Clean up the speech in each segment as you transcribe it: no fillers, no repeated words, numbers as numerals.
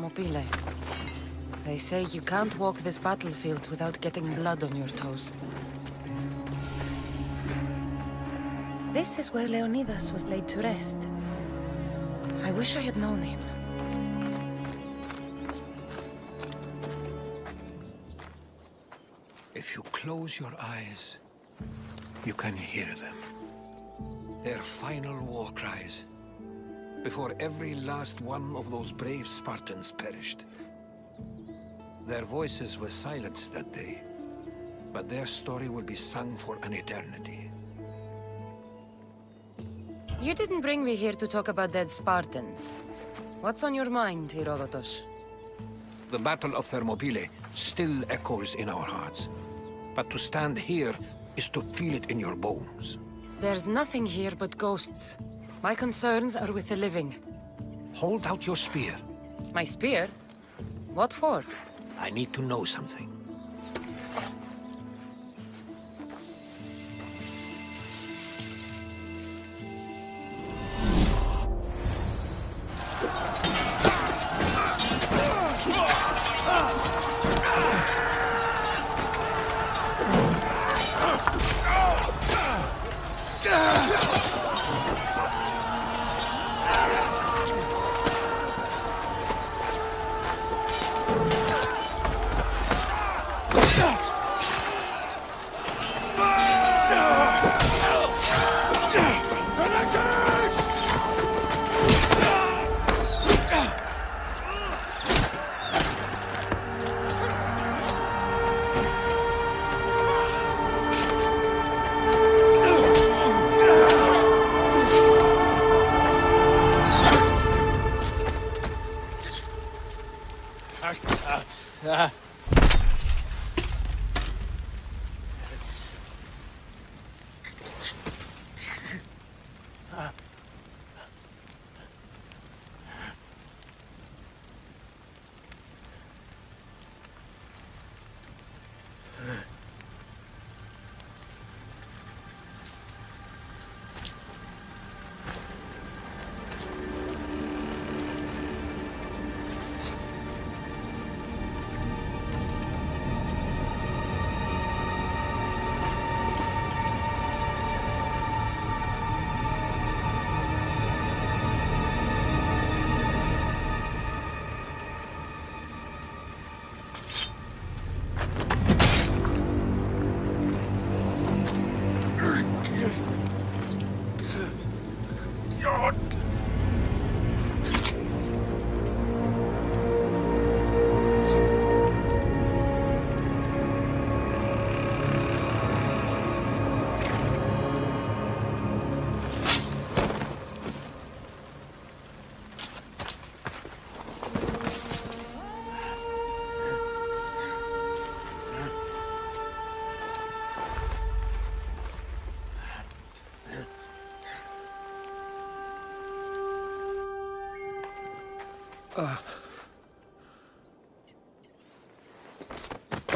Thermopylae. They say you can't walk this battlefield without getting blood on your toes. This is where Leonidas was laid to rest. I wish I had known him. If you close your eyes, you can hear them. Their final war cries, before every last one of those brave Spartans perished. Their voices were silenced that day, but their story will be sung for an eternity. You didn't bring me here to talk about dead Spartans. What's on your mind, Herodotus? The Battle of Thermopylae still echoes in our hearts, but to stand here is to feel it in your bones. There's nothing here but ghosts. My concerns are with the living. Hold out your spear. My spear? What for? I need to know something.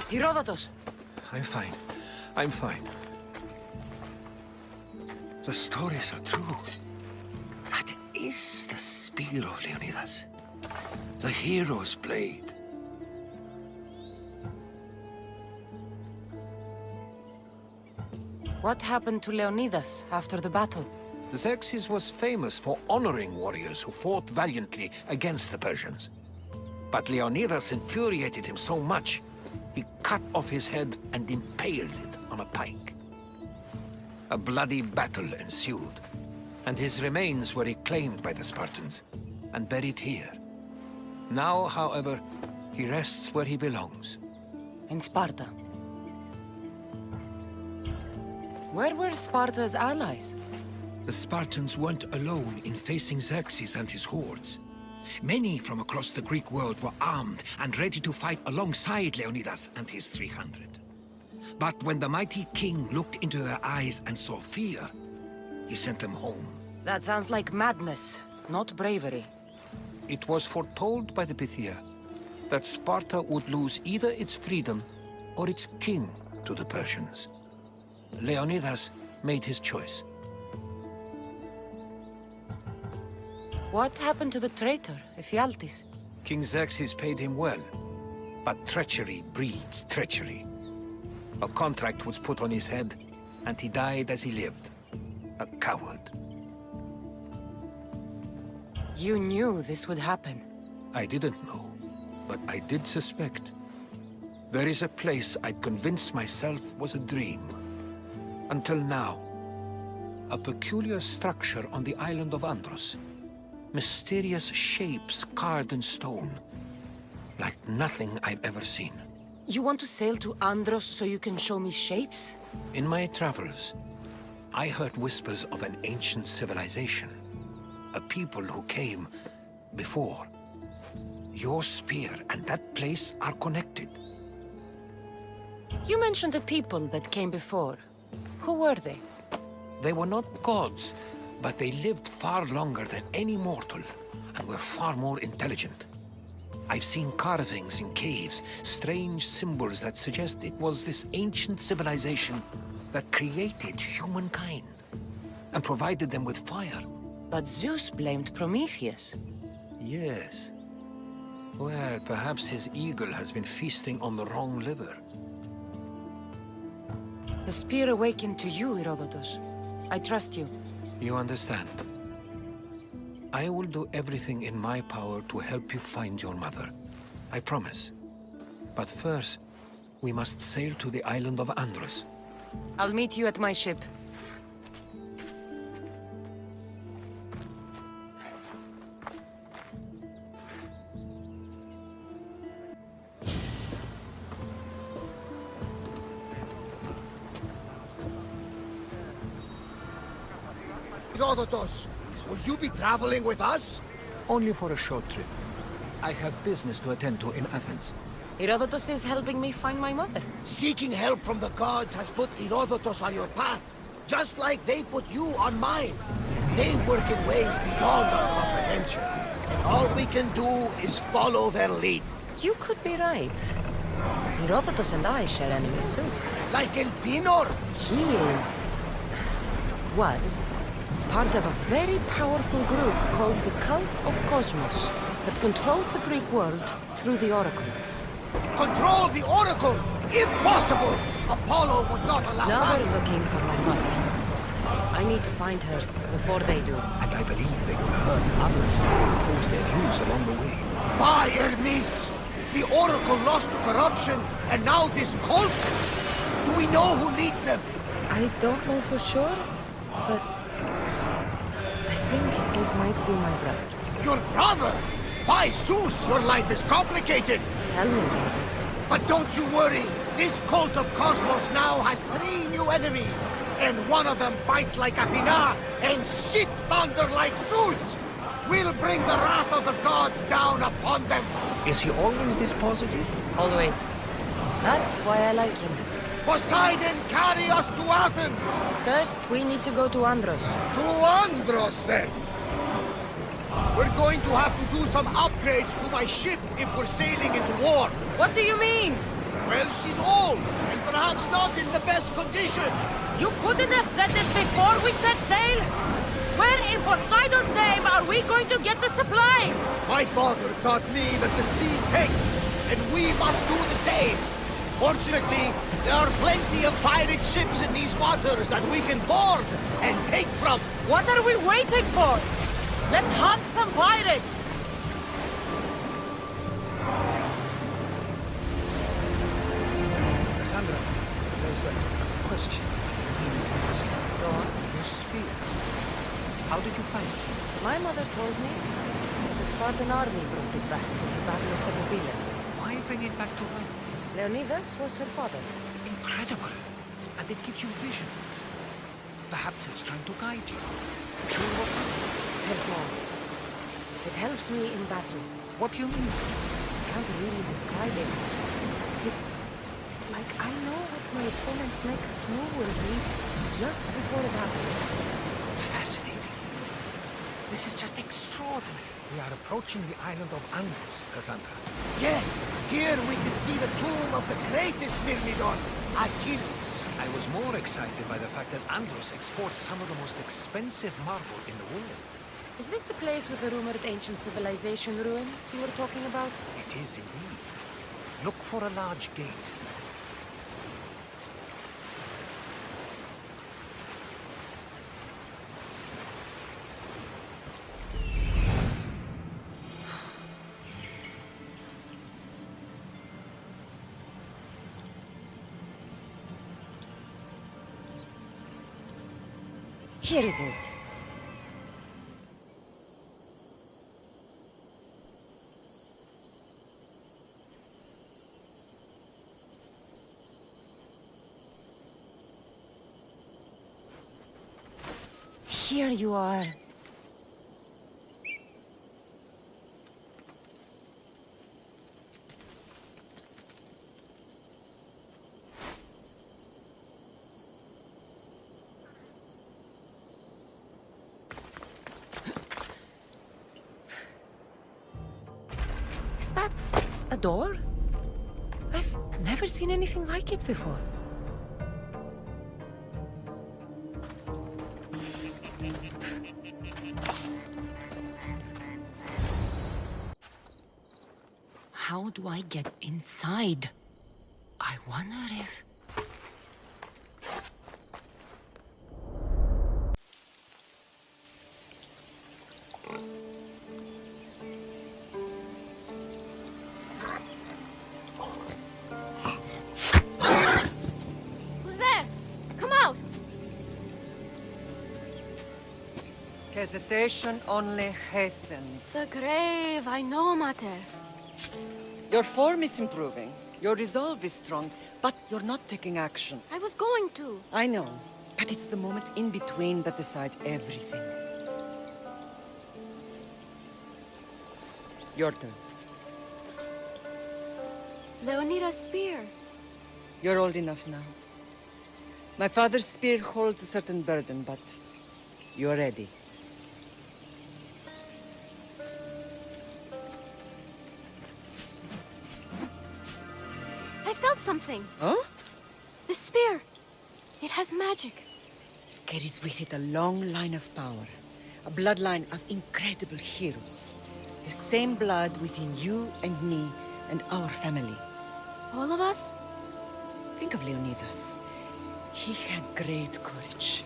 Herodotus! I'm fine. I'm fine. The stories are true. That is the spear of Leonidas. The hero's blade. What happened to Leonidas after the battle? Xerxes was famous for honoring warriors who fought valiantly against the Persians. But Leonidas infuriated him so much, he cut off his head and impaled it on a pike. A bloody battle ensued, and his remains were reclaimed by the Spartans and buried here. Now, however, he rests where he belongs. In Sparta. Where were Sparta's allies? The Spartans weren't alone in facing Xerxes and his hordes. Many from across the Greek world were armed and ready to fight alongside Leonidas and his 300. But when the mighty king looked into their eyes and saw fear, he sent them home. That sounds like madness, not bravery. It was foretold by the Pythia that Sparta would lose either its freedom or its king to the Persians. Leonidas made his choice. What happened to the traitor, Ephialtes? King Xerxes paid him well, but treachery breeds treachery. A contract was put on his head, and he died as he lived. A coward. You knew this would happen. I didn't know, but I did suspect. There is a place I'd convinced myself was a dream. Until now. A peculiar structure on the island of Andros. Mysterious shapes carved in stone. Like nothing I've ever seen. You want to sail to Andros so you can show me shapes? In my travels, I heard whispers of an ancient civilization. A people who came before. Your spear and that place are connected. You mentioned a people that came before. Who were they? They were not gods, but they lived far longer than any mortal, and were far more intelligent. I've seen carvings in caves, strange symbols that suggest it was this ancient civilization that created humankind, and provided them with fire. But Zeus blamed Prometheus. Yes. Well, perhaps his eagle has been feasting on the wrong liver. The spear awakened to you, Herodotus. I trust you. You understand. I will do everything in my power to help you find your mother. I promise. But first, we must sail to the island of Andros. I'll meet you at my ship. Herodotus, will you be traveling with us? Only for a short trip. I have business to attend to in Athens. Herodotus is helping me find my mother. Seeking help from the gods has put Herodotus on your path, just like they put you on mine. They work in ways beyond our comprehension, and all we can do is follow their lead. You could be right. Herodotus and I share enemies too. Like Elpinor. He was part of a very powerful group called the Cult of Cosmos that controls the Greek world through the Oracle. Control the Oracle! Impossible! Apollo would not allow Now that. they're looking for my mother. I need to find her before they do. And I believe they will hurt others who oppose their views along the way. By Hermes! The Oracle lost to corruption, and now this cult? Do we know who leads them? I don't know for sure, but I think it might be my brother. Your brother? By Zeus, your life is complicated. Tell me about it. But don't you worry. This cult of Cosmos now has 3 new enemies. And one of them fights like Athena and shits thunder like Zeus. We'll bring the wrath of the gods down upon them. Is he always this positive? Always. That's why I like him. Poseidon, carry us to Athens. First, we need to go to Andros. To Andros, then. We're going to have to do some upgrades to my ship if we're sailing into war. What do you mean? Well, she's old, and perhaps not in the best condition. You couldn't have said this before we set sail? Where in Poseidon's name are we going to get the supplies? My father taught me that the sea takes, and we must do the same. Fortunately, there are plenty of pirate ships in these waters that we can board and take from. What are we waiting for? Let's hunt some pirates! Cassandra, there's a question. Go on. Your spear. How did you find it? My mother told me that the Spartan army brought it back from the Battle of Thermopylae. Why bring it back to her? Leonidas was her father. Incredible. And it gives you visions. Perhaps it's trying to guide you. Show you what? There's more. It helps me in battle. What do you mean? I can't really describe it. It's like I know what my opponent's next move will be just before it happens. Fascinating. This is just extraordinary. We are approaching the island of Andros, Cassandra. Yes, here we can see the tomb of the greatest Myrmidon, Achilles. I was more excited by the fact that Andros exports some of the most expensive marble in the world. Is this the place with the rumored ancient civilization ruins you were talking about? It is indeed. Look for a large gate. Here it is. Here you are. Is that a door? I've never seen anything like it before. How do I get inside? I wonder if... Who's there? Come out! Hesitation only hastens. The grave, I know, Mater. Your form is improving. Your resolve is strong, but you're not taking action. I was going to. I know, but it's the moments in between that decide everything. Your turn. Leonida's spear. You're old enough now. My father's spear holds a certain burden, but you're ready. I felt something. Huh? The spear. It has magic. Carries with it a long line of power. A bloodline of incredible heroes. The same blood within you and me and our family. All of us? Think of Leonidas. He had great courage.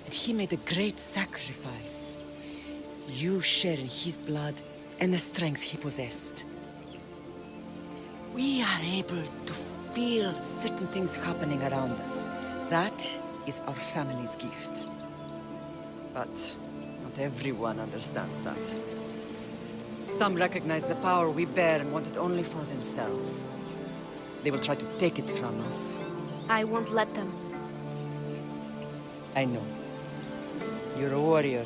And he made a great sacrifice. You share in his blood and the strength he possessed. We are able to feel certain things happening around us. That is our family's gift. But not everyone understands that. Some recognize the power we bear and want it only for themselves. They will try to take it from us. I won't let them. I know. You're a warrior.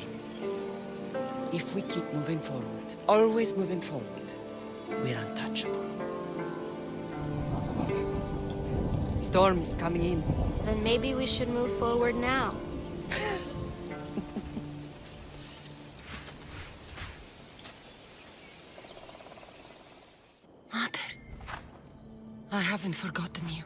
If we keep moving forward, always moving forward, we're untouchable. Storm is coming in. Then maybe we should move forward now. Mother, I haven't forgotten you.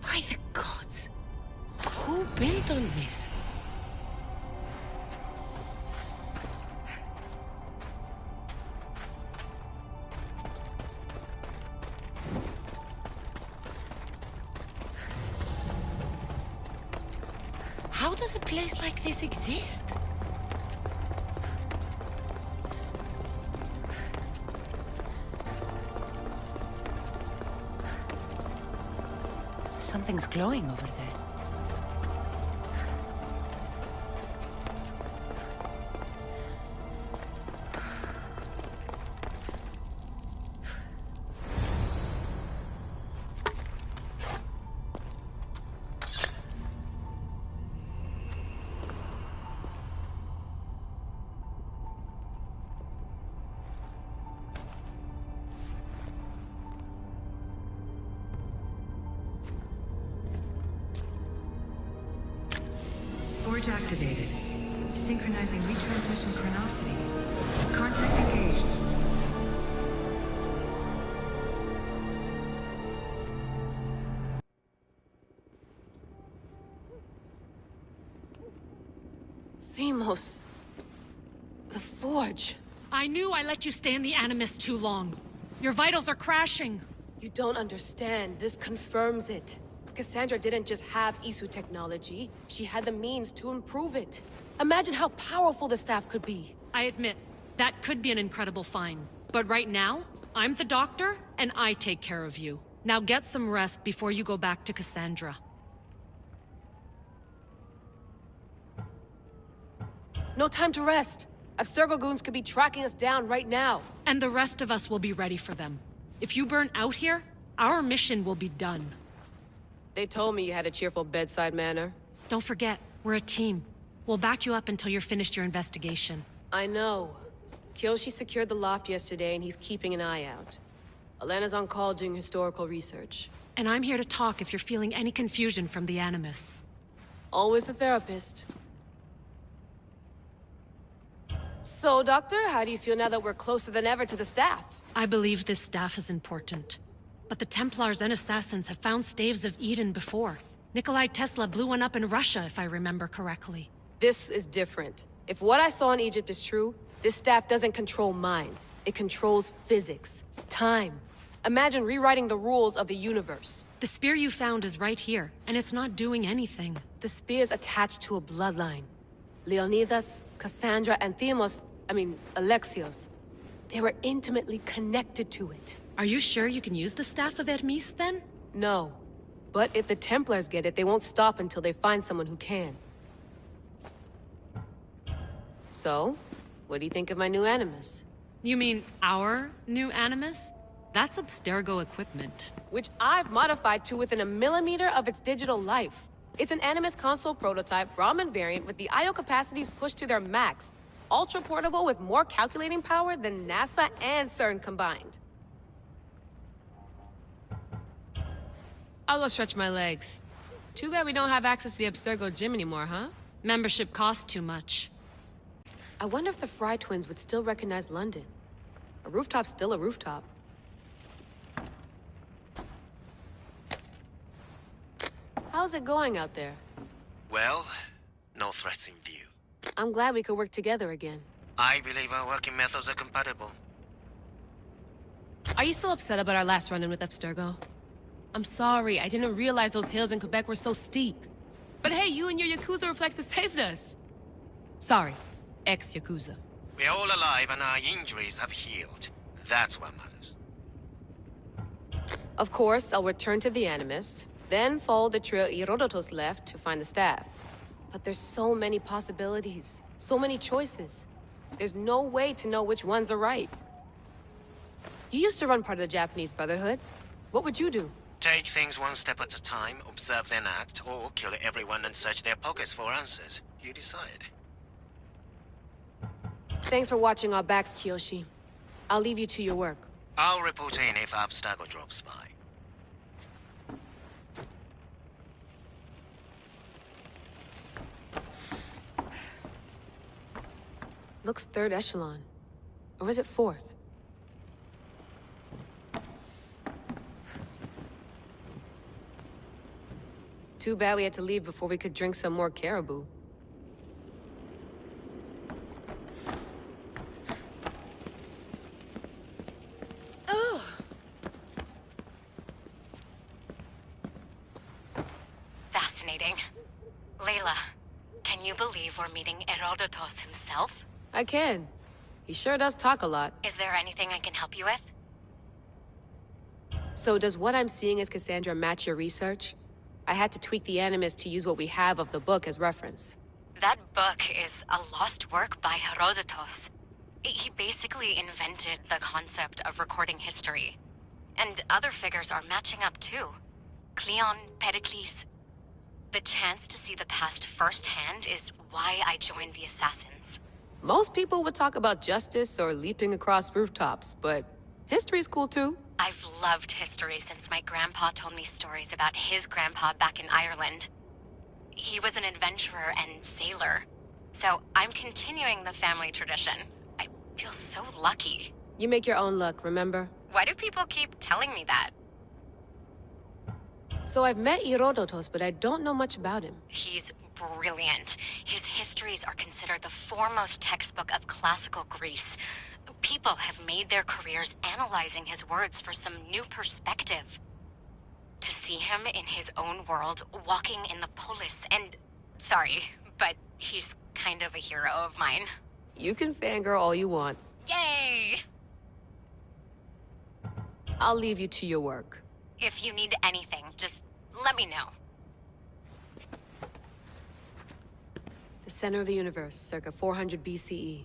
By the gods! Who built all this? How does a place like this exist? Something's glowing over there. Forge activated. Synchronizing retransmission chronicity. Contact engaged. Themos. The Forge. I knew I let you stay in the Animus too long. Your vitals are crashing. You don't understand. This confirms it. Cassandra didn't just have Isu technology. She had the means to improve it. Imagine how powerful the staff could be. I admit, that could be an incredible find. But right now, I'm the doctor, and I take care of you. Now get some rest before you go back to Cassandra. No time to rest. Abstergo goons could be tracking us down right now. And the rest of us will be ready for them. If you burn out here, our mission will be done. They told me you had a cheerful bedside manner. Don't forget, we're a team. We'll back you up until you're finished your investigation. I know. Kyoshi secured the loft yesterday and he's keeping an eye out. Elena's on call doing historical research. And I'm here to talk if you're feeling any confusion from the Animus. Always the therapist. So, Doctor, how do you feel now that we're closer than ever to the staff? I believe this staff is important. But the Templars and Assassins have found staves of Eden before. Nikolai Tesla blew one up in Russia, if I remember correctly. This is different. If what I saw in Egypt is true, this staff doesn't control minds. It controls physics, time. Imagine rewriting the rules of the universe. The spear you found is right here, and it's not doing anything. The spear's attached to a bloodline. Leonidas, Cassandra, and Alexios. They were intimately connected to it. Are you sure you can use the Staff of Hermes, then? No. But if the Templars get it, they won't stop until they find someone who can. So, what do you think of my new Animus? You mean our new Animus? That's Abstergo equipment. Which I've modified to within a millimeter of its digital life. It's an Animus console prototype, Brahmin variant with the I/O capacities pushed to their max. Ultra-portable with more calculating power than NASA and CERN combined. I'll go stretch my legs. Too bad we don't have access to the Abstergo gym anymore, huh? Membership costs too much. I wonder if the Fry twins would still recognize London. A rooftop's still a rooftop. How's it going out there? Well, no threats in view. I'm glad we could work together again. I believe our working methods are compatible. Are you still upset about our last run-in with Abstergo? I'm sorry, I didn't realize those hills in Quebec were so steep. But hey, you and your Yakuza reflexes saved us. Sorry, ex-Yakuza. We're all alive and our injuries have healed. That's what matters. Of course, I'll return to the Animus, then follow the trail Herodotus left to find the staff. But there's so many possibilities, so many choices. There's no way to know which ones are right. You used to run part of the Japanese Brotherhood. What would you do? Take things one step at a time, observe then act, or kill everyone and search their pockets for answers. You decide. Thanks for watching our backs, Kiyoshi. I'll leave you to your work. I'll report in if Abstergo drops by. Looks third echelon. Or is it fourth? Too bad we had to leave before we could drink some more caribou. Fascinating. Layla, can you believe we're meeting Herodotus himself? I can. He sure does talk a lot. Is there anything I can help you with? So does what I'm seeing as Cassandra match your research? I had to tweak the Animus to use what we have of the book as reference. That book is a lost work by Herodotus. He basically invented the concept of recording history. And other figures are matching up too. Cleon, Pericles. The chance to see the past firsthand is why I joined the Assassins. Most people would talk about justice or leaping across rooftops, but history's cool too. I've loved history since my grandpa told me stories about his grandpa back in Ireland. He was an adventurer and sailor. So I'm continuing the family tradition. I feel so lucky. You make your own luck, remember? Why do people keep telling me that? So I've met Herodotos, but I don't know much about him. He's brilliant. His histories are considered the foremost textbook of classical Greece. People have made their careers analyzing his words for some new perspective. To see him in his own world, walking in the polis, and... Sorry, but he's kind of a hero of mine. You can fangirl all you want. Yay! I'll leave you to your work. If you need anything, just let me know. The center of the universe, circa 400 BCE.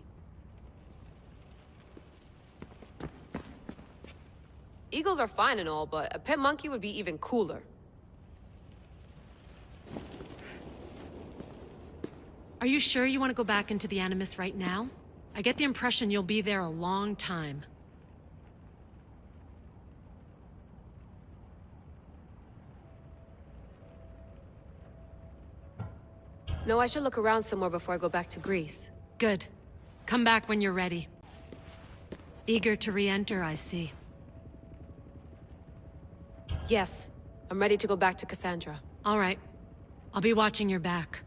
Eagles are fine and all, but a pet monkey would be even cooler. Are you sure you want to go back into the Animus right now? I get the impression you'll be there a long time. No, I should look around somewhere before I go back to Greece. Good. Come back when you're ready. Eager to re-enter, I see. Yes, I'm ready to go back to Cassandra. All right. I'll be watching your back.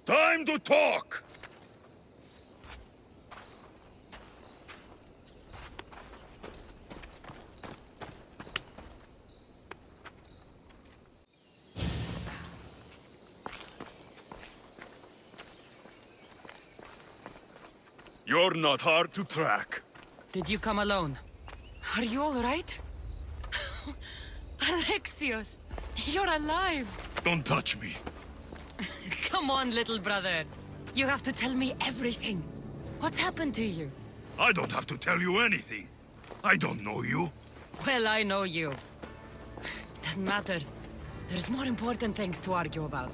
Time to talk! You're not hard to track. Did you come alone? Are you all right? Alexios, you're alive! Don't touch me. Come on, little brother. You have to tell me everything. What's happened to you? I don't have to tell you anything. I don't know you. Well, I know you. It doesn't matter. There's more important things to argue about.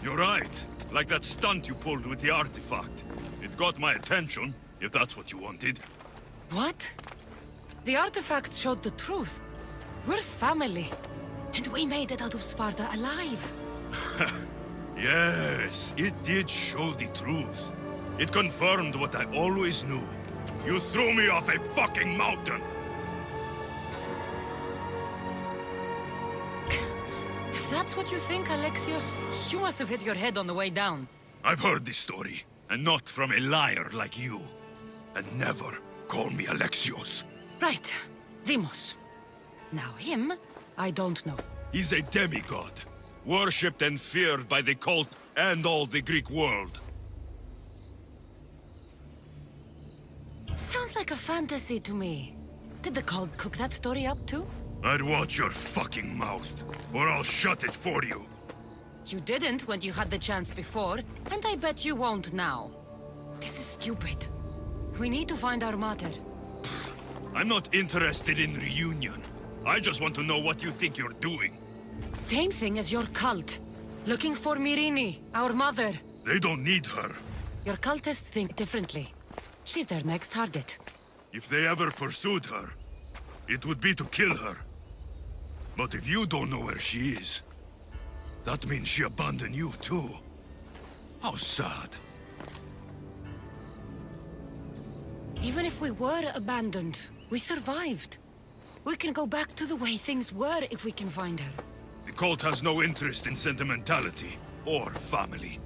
You're right. Like that stunt you pulled with the artifact. It got my attention, if that's what you wanted. What? The artifact showed the truth. We're family. And we made it out of Sparta alive. Yes, it did show the truth. It confirmed what I always knew. You threw me off a fucking mountain! If that's what you think, Alexios, you must have hit your head on the way down. I've heard this story, and not from a liar like you. And never call me Alexios. Right. Demos. Now him, I don't know. He's a demigod. Worshipped and feared by the cult and all the Greek world. Sounds like a fantasy to me. Did the cult cook that story up too? I'd watch your fucking mouth, or I'll shut it for you. You didn't when you had the chance before, and I bet you won't now. This is stupid. We need to find our mother. I'm not interested in reunion. I just want to know what you think you're doing. Same thing as your cult. Looking for Myrine, our mother. They don't need her. Your cultists think differently. She's their next target. If they ever pursued her, it would be to kill her. But if you don't know where she is, that means she abandoned you too. How sad. Even if we were abandoned, we survived. We can go back to the way things were if we can find her. The cult has no interest in sentimentality or family.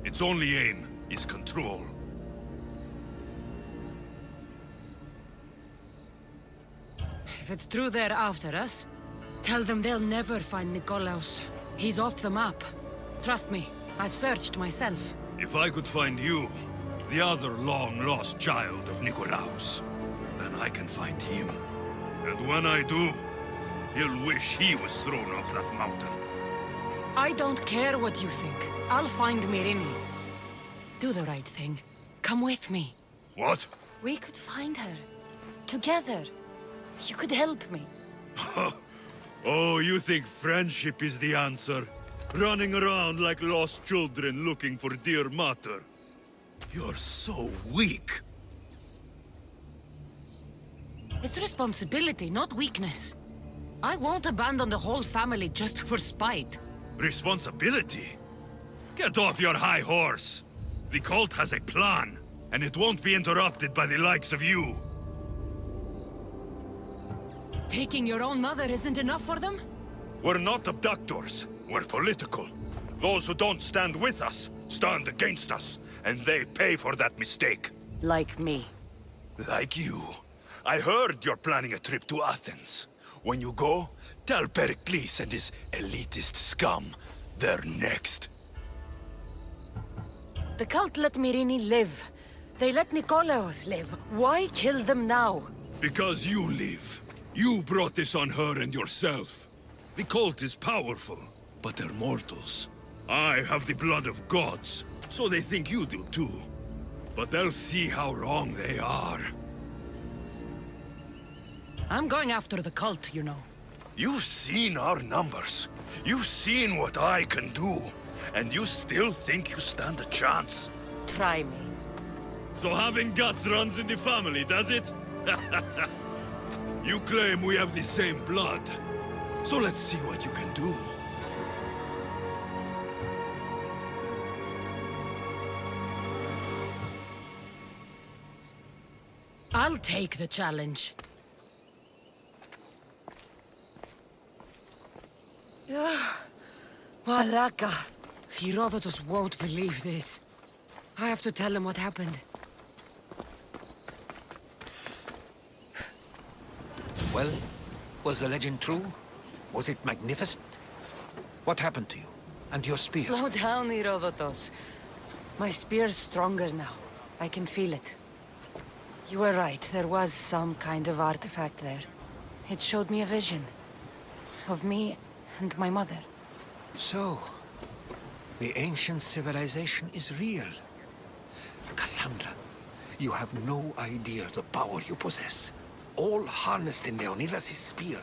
Its only aim is control. If it's true they're after us, tell them they'll never find Nikolaos. He's off the map. Trust me, I've searched myself. If I could find you, the other long-lost child of Nikolaos, then I can find him. And when I do, he'll wish he was thrown off that mountain. I don't care what you think. I'll find Myrine. Do the right thing. Come with me. What? We could find her. Together. You could help me. Oh, you think friendship is the answer? Running around like lost children looking for dear mater. You're so weak. It's responsibility, not weakness. I won't abandon the whole family just for spite. Responsibility? Get off your high horse. The cult has a plan, and it won't be interrupted by the likes of you. Taking your own mother isn't enough for them? We're not abductors. We're political. Those who don't stand with us stand against us, and they pay for that mistake. Like me. Like you. I heard you're planning a trip to Athens. When you go, tell Pericles and his elitist scum they're next. The cult let Myrrine live. They let Nikolaos live. Why kill them now? Because you live. You brought this on her and yourself. The cult is powerful, but they're mortals. I have the blood of gods, so they think you do too. But they'll see how wrong they are. I'm going after the cult, you know. You've seen our numbers. You've seen what I can do. And you still think you stand a chance? Try me. So having guts runs in the family, does it? You claim we have the same blood. So let's see what you can do. I'll take the challenge. Malaka. Herodotus won't believe this. I have to tell him what happened. Well, was the legend true? Was it magnificent? What happened to you? And your spear? Slow down, Herodotus. My spear's stronger now. I can feel it. You were right. There was some kind of artifact there. It showed me a vision. Of me and my mother. So, the ancient civilization is real. Cassandra, you have no idea the power you possess. All harnessed in Leonidas' spear.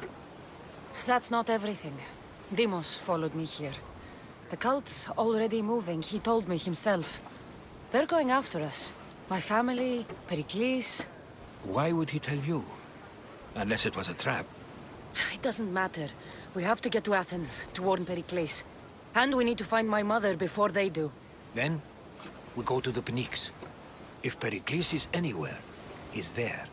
That's not everything. Deimos followed me here. The cult's already moving, he told me himself. They're going after us. My family, Pericles. Why would he tell you? Unless it was a trap. It doesn't matter. We have to get to Athens to warn Pericles. And we need to find my mother before they do. Then, we go to the Pnyx. If Pericles is anywhere, he's there.